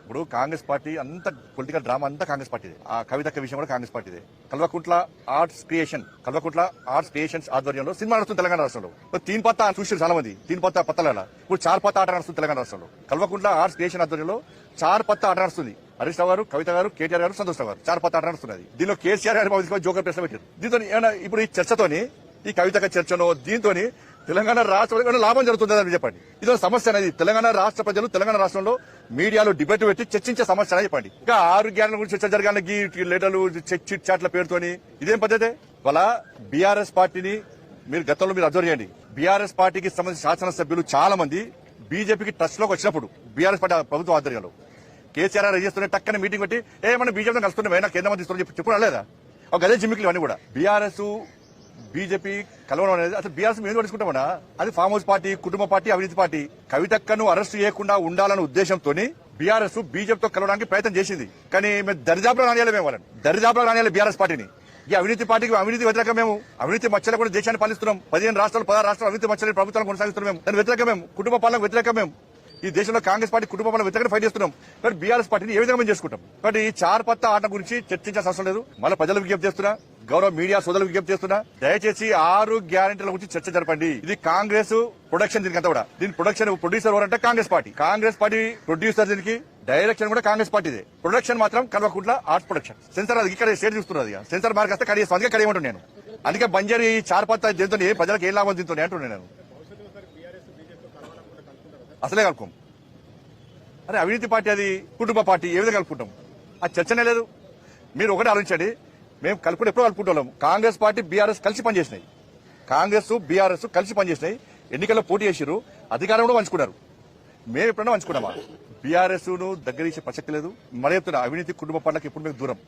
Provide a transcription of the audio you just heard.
ఇప్పుడు కాంగ్రెస్ పార్టీ అంత political drama అంతా కాంగ్రెస్ పార్టీదే. ఆ కవితక్క విషయం కూడా కాంగ్రెస్ పార్టీదే. కల్వకుంట్ల ఆర్ట్స్ క్రియేషన్స్ ఆధ్వర్యంలో సినిమా నడుస్తుంది తెలంగాణ రాష్ట్రంలో. తీన్ పత్తా చూసారు చాలా మంది. తీన్ పత్తా పత్తల ఇప్పుడు చార్ పత్తా ఆట నడుస్తుంది తెలంగాణ రాష్ట్రంలో. కల్వకుంట్ల ఆర్ట్స్ క్రియేషన్ ఆధ్వర్యంలో చార్ పత్తా ఆట నడుస్తుంది. హరీష్ రావు గారు, కవిత గారు, కేటీఆర్ గారు, సంతోష్ రావు గారు చార్ పత్తా ఆట నడుస్తున్నది. దీనిలో కేసీఆర్ గారు జోకర్ ప్రశ్న పెట్టారు. దీంతో ఇప్పుడు ఈ చర్చతోని, ఈ కవితక చర్చనో దీంతో తెలంగాణ రాష్ట్రంలో లాభం జరుగుతుందని చెప్పండి. ఇదో సమస్య అనేది. తెలంగాణ రాష్ట్ర ప్రజలు తెలంగాణ రాష్ట్రంలో మీడియాలో డిబేట్ పెట్టి చర్చించే సమస్య అని చెప్పండి. ఇంకా 6 గ్యారెంటీల గురించి చర్చ జరగాలని లెటర్లు చిట్ చాట్ల పేరుతోని ఇదేం పద్ధతి? వాళ్ళ బీఆర్ఎస్ పార్టీని మీరు గతంలో మీరు అబ్జర్వ్ చేయండి. బీఆర్ఎస్ పార్టీకి సంబంధించిన శాసనసభ్యులు చాలా మంది బీజేపీకి టచ్ లోకి వచ్చినప్పుడు బీఆర్ఎస్ పార్టీ ప్రభుత్వ ఆధ్వర్యంలో కేసీఆర్ చేస్తున్న టక్కన మీటింగ్ పెట్టి మనం బీజేపీ కలుస్తున్నాం కేంద్ర మంత్రి చెప్పుకోవడం లేదా? ఒక గదే జిమ్మికలు అన్ని కూడా బీఆర్ఎస్ బీజేపీ కలవడం అనేది అసలు బీఆర్ఎస్ మేము పడుచుకుంటామన్నా. అది ఫామ్ హౌస్ పార్టీ, కుటుంబ పార్టీ, అవినీతి పార్టీ. కవితక్కను అరెస్ట్ చేయకుండా ఉండాలన్న ఉద్దేశంతో బీఆర్ఎస్ బీజేపీతో కలవడానికి ప్రయత్నం చేసింది. కానీ మేము దరిదాపులో రానియాలి, మేము వాళ్ళని దరిదాపులో రానియాలి బీఆర్ఎస్ పార్టీని. ఈ అవినీతి పార్టీకి అవినీతి వ్యతిరేకం. మేము అవినీతి మచ్చలు కూడా దేశాన్ని పాలిస్తున్నాం. 15 రాష్ట్రాలు 16 రాష్ట్రాలు అవినీతి మచ్చలు ప్రభుత్వాలు కొనసాగిస్తున్నాం. మేము దాని వ్యతిరేకం. మేము కుటుంబ పాలనకు వ్యతిరేకం. మేము ఈ దేశంలో కాంగ్రెస్ పార్టీ కుటుంబ పాలన వ్యతిరేకంగా ఫైట్ చేస్తున్నాం. కానీ బీఆర్ఎస్ పార్టీని ఏ విధంగా మేము చేసుకుంటాం? కాబట్టి ఈ చార్ పత్తా ఆట గురించి చర్చించాల్సిన అవసరం లేదు. మళ్ళీ ప్రజలకు విజ్ఞప్తి చేస్తున్నా, గౌరవ మీడియా సోదరులకు విజ్ఞప్తి చేస్తున్నా, దయచేసి 6 గ్యారెంటీల గురించి చర్చ జరపండి. ఇది కాంగ్రెస్ ప్రొడక్షన్. దీనికంతా కూడా దీని ప్రొడ్యూసర్ ఎవరంటే కాంగ్రెస్ పార్టీ ప్రొడ్యూసర్. దీనికి డైరెక్షన్ కూడా కాంగ్రెస్ పార్టీదే. ప్రొడక్షన్ మాత్రం కల్వకుంట్ల ఆర్ట్స్ ప్రొడక్షన్. సెన్సార్ అది ఇక్కడ స్టేట్ చూస్తున్నారు. సెన్సార్ మార్క్ వస్తే అందుకే కడియమంటాను నేను. అందుకే బంజారీ ఈ చార్ పత్తా దీంతో ప్రజలకు ఏం లాభం దీంతో అంటున్నాను నేను. అసలే కలుపుకోం. అరే అవినీతి పార్టీ, అది కుటుంబ పార్టీ, ఏ విధంగా కలుపుకుంటాం? ఆ చర్చనే లేదు. మీరు ఒకటి ఆలోచించండి. మేము కలుపుకుంటే ఎప్పుడో కలుపుకుంటాం. కాంగ్రెస్ పార్టీ బీఆర్ఎస్ కలిసి పనిచేసినాయి. కాంగ్రెస్ బీఆర్ఎస్ కలిసి పనిచేసినాయి. ఎన్నికల్లో పోటీ చేసిరు, అధికారం కూడా పంచుకున్నారు. మేము ఎప్పుడైనా పంచుకున్నామా? బీఆర్ఎస్ ను దగ్గర ఇచ్చే ప్రసక్తి లేదు. మరి చెప్తున్నా, అవినీతి కుటుంబ పార్టీలకు ఎప్పుడు మేము దూరం.